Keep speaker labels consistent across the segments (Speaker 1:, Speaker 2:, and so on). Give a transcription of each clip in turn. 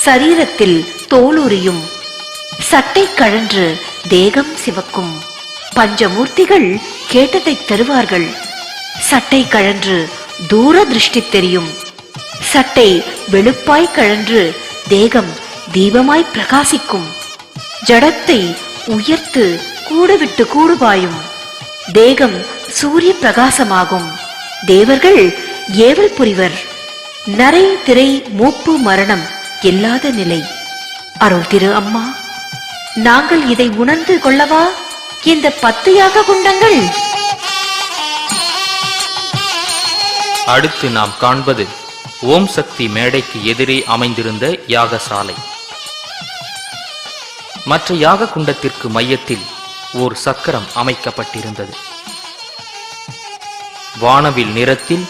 Speaker 1: சரீரத்தில் தோலுரியும், சட்டை கழன்று தேகம் சிவக்கும். பஞ்சமூர்த்திகள் கேட்டதை தருவார்கள். சட்டை கழன்று தூர திருஷ்டி தெரியும். சட்டை வெளுப்பாய் கழன்று தேகம் தீபமாய் பிரகாசிக்கும். ஜடத்தை உயர்த்து கூடுவிட்டு கூடுபாயும். தேகம் சூரிய பிரகாசமாகும். தேவர்கள் ஏவல் புரிவர். நரை திரை மூப்பு மரணம் இல்லாத நிலை. அருள் திரு அம்மா, நாங்கள் இதை உணர்ந்து கொள்ளவா இந்த 10 யாக குண்டங்கள்?
Speaker 2: அடுத்து நாம் காண்பது ஓம் சக்தி மேடைக்கு எதிரே அமைந்திருந்த யாகசாலை. மற்ற யாக குண்டத்திற்கு மையத்தில் ஓர் சக்கரம் அமைக்கப்பட்டிருந்தது. வானவில் நிறத்தில்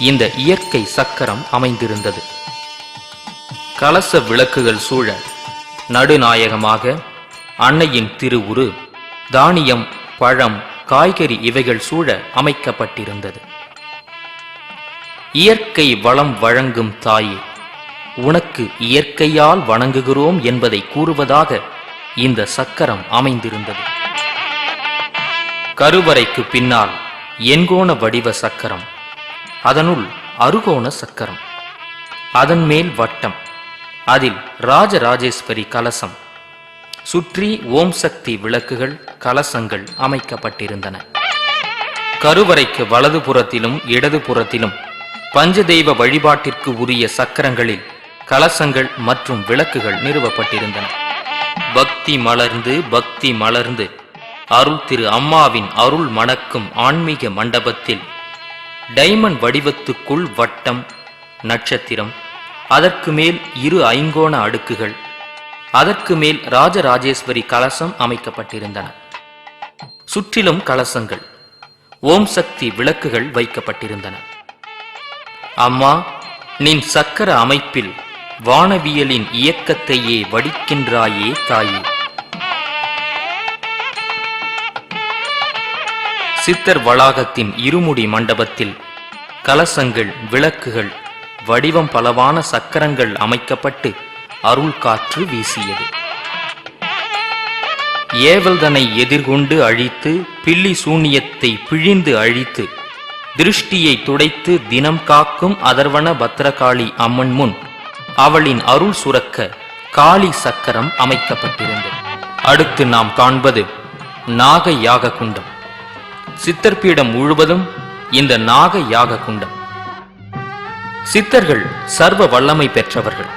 Speaker 2: இந்த இயற்கை சக்கரம் அமைந்திருந்தது. கலச விளக்குகள் சூழ நடுநாயகமாக அன்னையின் திருவுரு, தானியம், பழம், காய்கறி இவைகள் சூழ அமைக்கப்பட்டிருந்தது. இயற்கை வளம் வழங்கும் தாயே, உனக்கு இயற்கையால் வணங்குகிறோம் என்பதை கூறுவதாக இந்த சக்கரம் அமைந்திருந்தது. கருவறைக்கு பின்னால் எண்கோண வடிவ சக்கரம், அதனுள் அறுகோண சக்கரம், அதன் மேல் வட்டம், அதில் ராஜராஜேஸ்வரி கலசம், சுற்றி ஓம் சக்தி விளக்குகள், கலசங்கள் அமைக்கப்பட்டிருந்தன. கருவறைக்கு வலது புறத்திலும் இடது புறத்திலும் பஞ்சதெய்வ வழிபாட்டிற்கு உரிய சக்கரங்களில் கலசங்கள் மற்றும் விளக்குகள் நிறுவப்பட்டிருந்தன. பக்தி மலர்ந்து அருள் திரு அம்மாவின் அருள் மணக்கும் ஆன்மீக மண்டபத்தில் டைமண்ட் வடிவத்துக்குள் வட்டம், நட்சத்திரம், அதற்கு மேல் 2 ஐங்கோண அடுக்குகள், அதற்கு மேல் ராஜராஜேஸ்வரி கலசம் அமைக்கப்பட்டிருந்தன. சுற்றிலும் கலசங்கள், ஓம் சக்தி விளக்குகள் வைக்கப்பட்டிருந்தன. அம்மா, நின் சக்கர அமைப்பில் வானவியலின் இயக்கத்தையே வடிக்கின்றாயே தாயே. சித்தர் வளாகத்தின் இருமுடி மண்டபத்தில் கலசங்கள், விளக்குகள், வடிவம் பலவான சக்கரங்கள் அமைக்கப்பட்டு அருள் காற்று வீசியது. ஏவல்தனை எதிர்கொண்டு அழித்து, பில்லி சூனியத்தை பிழிந்து அழித்து, திருஷ்டியை துடைத்து தினம் காக்கும் அதர்வன பத்ரகாளி அம்மன் முன் அவளின் அருள் சுரக்க காளி சக்கரம் அமைக்கப்பட்டிருந்தது. அடுத்து நாம் காண்பது நாக யாக குண்டம். சித்தர்பீடம் முழுவதும் இந்த நாக யாக குண்டம். சித்தர்கள் சர்வ வல்லமை பெற்றவர்கள்.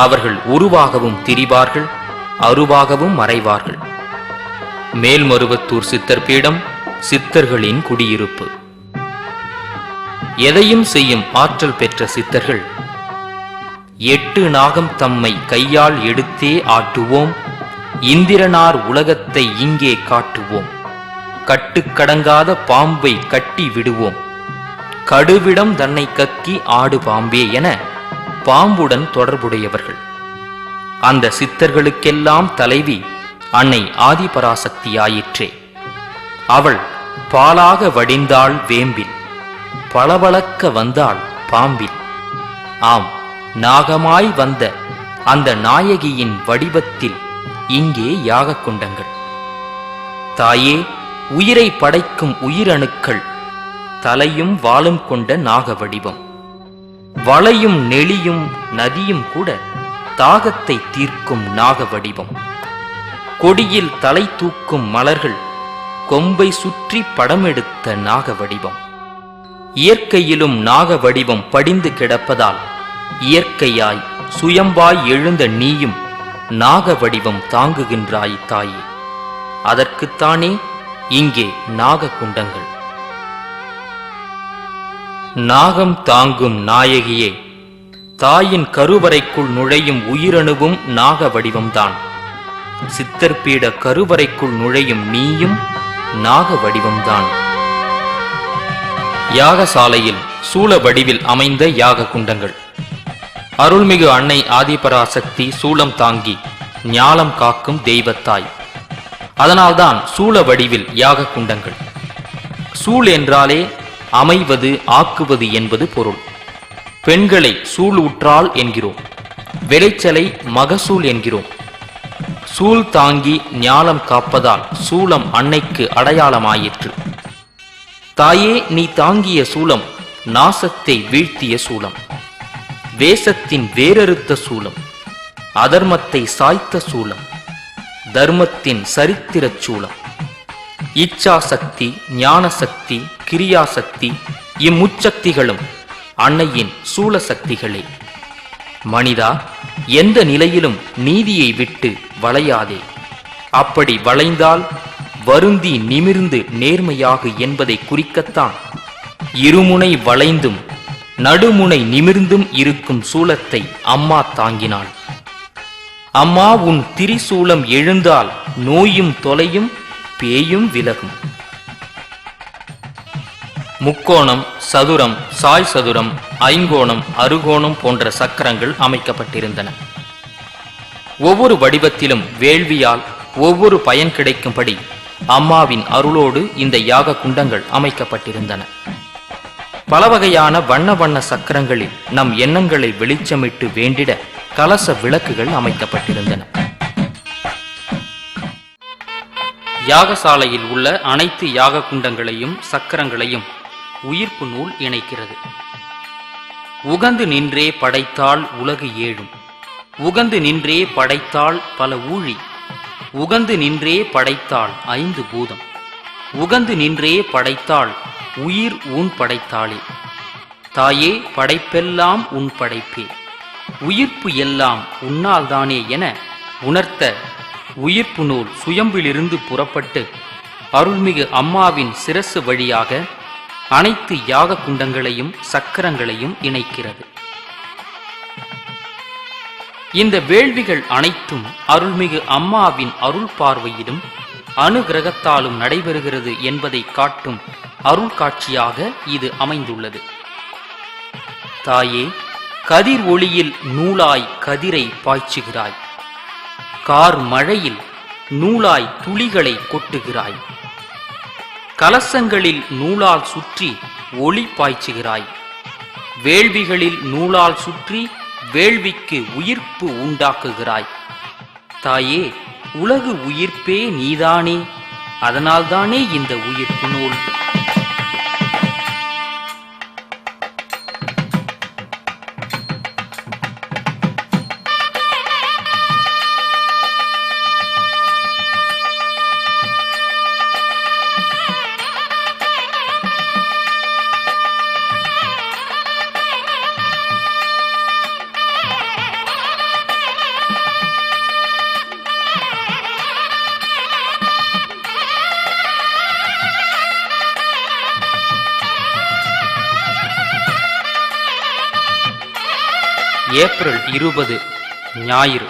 Speaker 2: அவர்கள் உருவாகவும் திரிவார்கள், அருவாகவும் மறைவார்கள். மேல்மருவத்தூர் சித்தர்பீடம் சித்தர்களின் குடியிருப்பு. எதையும் செய்யும் ஆற்றல் பெற்ற சித்தர்கள் 8 நாகம் தம்மை கையால் எடுத்தே ஆட்டுவோம், இந்திரனார் உலகத்தை இங்கே காட்டுவோம், கட்டுக்கடங்காத பாம்பை கட்டி விடுவோம், கடுவிடம் தன்னை கக்கி ஆடு பாம்பே என பாம்புடன் தொடர்புடையவர்கள். அந்த சித்தர்களுக்கெல்லாம் தலைவி அன்னை ஆதிபராசக்தியாயிற்றே. அவள் பாலாக வடிந்தாள் வேம்பில், பளபளக்க வந்தாள் பாம்பில். ஆம், நாகமாய் வந்த அந்த நாயகியின் வடிவத்தில் இங்கே யாக குண்டங்கள். தாயே, உயிரை படைக்கும் உயிரணுக்கள், தலையும் வாலும் கொண்ட நாக வடிவம். வளையும் நெளியும் நதியும் கூட தாகத்தை தீர்க்கும் நாக வடிவம். கொடியில் தலை தூக்கும் மலர்கள் கொம்பை சுற்றி படமெடுத்த நாக வடிவம். இயற்கையிலும் நாக வடிவம் படிந்து கிடப்பதால் இயற்கையாய் சுயம்பாய் எழுந்த நீயும் நாக வடிவம் தாங்குகின்றாய் தாயே. அதற்குத்தானே இங்கே நாக குண்டங்கள். நாகம் தாங்கும் நாயகியே, தாயின் கருவறைக்குள் நுழையும் உயிரணுவும் நாக வடிவம்தான். சித்தர்பீட கருவறைக்குள் நுழையும் நீயும் நாக வடிவம்தான். யாகசாலையில் சூல வடிவில் அமைந்த யாக குண்டங்கள். அருள்மிகு அன்னை ஆதிபராசக்தி சூலம் தாங்கி ஞாலம் காக்கும் தெய்வத்தாய். அதனால்தான் சூல வடிவில் யாக குண்டங்கள். சூள் என்றாலே அமைவது, ஆக்குவது என்பது பொருள். பெண்களை சூள் உற்றாள் என்கிறோம். விளைச்சலை மகசூல் என்கிறோம். சூல் தாங்கி ஞாலம் காப்பதால் சூலம் அன்னைக்கு அடையாளமாயிற்று. தாயே, நீ தாங்கிய சூலம் நாசத்தை வீழ்த்திய சூலம், வேஷத்தின் வேரறுத்த சூலம், அதர்மத்தை சாய்த்த சூலம், தர்மத்தின் சரித்திரச் சூலம். இச்சாசக்தி, ஞானசக்தி, கிரியாசக்தி இம்முச்சக்திகளும் அன்னையின் சூல சக்திகளே. மனிதா, எந்த நிலையிலும் நீதியை விட்டு வளையாதே. அப்படி வளைந்தால் வருந்தி நிமிர்ந்து நேர்மையாகு என்பதை குறிக்கத்தான் இருமுனை வளைந்தும் நடுமுனை நிமிர்ந்தும் இருக்கும் சூலத்தை அம்மா தாங்கினாள். அம்மா, உன் திரிசூலம் எழுந்தால் நோயும் தொலையும், பேயும் விலகும். முக்கோணம், சதுரம், சாய் சதுரம், ஐங்கோணம், அறுகோணம் போன்ற சக்கரங்கள் அமைக்கப்பட்டிருந்தன. ஒவ்வொரு வடிவத்திலும் வேள்வியால் ஒவ்வொரு பயன் கிடைக்கும்படி அம்மாவின் அருளோடு இந்த யாக குண்டங்கள் அமைக்கப்பட்டிருந்தன. பல வகையான வண்ண வண்ண சக்கரங்களில் நம் எண்ணங்களை வெளிச்சமிட்டு வேண்டிட கலச விளக்குகள் அமைக்கப்பட்டிருந்தன. யாகசாலையில் உள்ள அனைத்து யாக குண்டங்களையும் சக்கரங்களையும் உயிர்ப்பு நூல் இணைக்கிறது. உகந்து நின்றே படைத்தாள் உலகு ஏழும், உகந்து நின்றே படைத்தாள் பல ஊழி, உகந்து நின்றே படைத்தாள் ஐந்து பூதம், உகந்து நின்றே படைத்தாள் உயிர் ஊன் படைத்தாளே. தாயே, படைப்பெல்லாம் உன் படைப்பே, உயிர்ப்பு எல்லாம் உன்னால் தானே என உணர்த்த உயிர்ப்பு நூல் சுயம்பிலிருந்து புறப்பட்டு அருள்மிகு அம்மாவின் சிரசு வழியாக அனைத்து யாக குண்டங்களையும் சக்கரங்களையும் இணைக்கிறது. இந்த வேள்விகள் அனைத்தும் அருள்மிகு அம்மாவின் அருள் பார்வையிலும் அனுகிரகத்தாலும் நடைபெறுகிறது என்பதை காட்டும் அருள் காட்சியாக இது அமைந்துள்ளது. தாயே, கதிர் ஒளியில் நூலாய் கதிரை பாய்ச்சுகிறாய், கார் மழையில் நூலாய் துளிகளை கொட்டுகிறாய், கலசங்களில் நூலால் சுற்றி ஒளி பாய்ச்சுகிறாய், வேள்விகளில் நூலால் சுற்றி வேள்விக்கு உயிர்ப்பு உண்டாக்குகிறாய். தாயே, உலகு உயிர்ப்பே நீதானே, அதனால்தானே இந்த உயிர்ப்பு நூல். ஏப்ரல் 20 ஞாயிறு.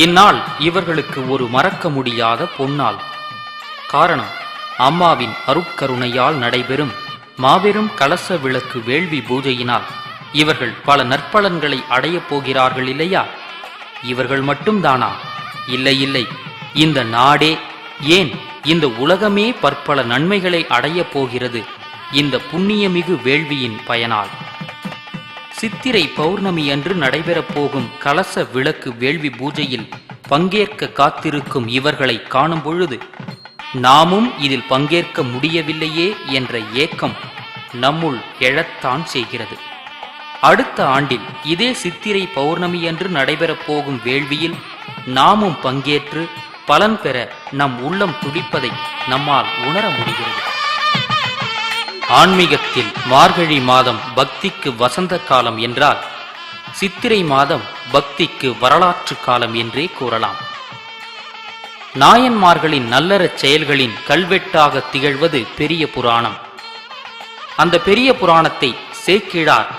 Speaker 2: இந்நாள் இவர்களுக்கு ஒரு மறக்க முடியாத பொன்னாள். காரணம், அம்மாவின் அருட்கருணையால் நடைபெறும் மாபெரும் கலச விளக்கு வேள்வி பூஜையினால் இவர்கள் பல நற்பலன்களை அடையப் போகிறார்கள் இல்லையா? இவர்கள் மட்டும்தானா? இல்லை இல்லை, இந்த நாடே, ஏன் இந்த உலகமே பற்பல நன்மைகளை அடையப் போகிறது இந்த புண்ணியமிகு வேள்வியின் பயனால். சித்திரை பௌர்ணமி அன்று நடைபெறப் போகும் கலச விளக்கு வேள்வி பூஜையில் பங்கேற்க காத்திருக்கும் இவர்களை காணும் பொழுது நாமும் இதில் பங்கேற்க முடியவில்லையே என்ற ஏக்கம் நம்முள் எழத்தான் செய்கிறது. அடுத்த ஆண்டில் இதே சித்திரை பௌர்ணமி அன்று நடைபெறப் போகும் வேள்வியில் நாமும் பங்கேற்று பலன் பெற நம் உள்ளம் துடிப்பதை நம்மால் உணர முடிகிறது. ஆன்மீகத்தில் மார்கழி மாதம் பக்திக்கு வசந்த காலம் என்றால் சித்திரை மாதம் பக்திக்கு வரலாற்று காலம் என்றே கூறலாம். நாயன்மார்களின் நல்லறச் செயல்களின் கல்வெட்டாக திகழ்வது பெரிய புராணம். அந்த பெரிய புராணத்தை சேக்கிழார்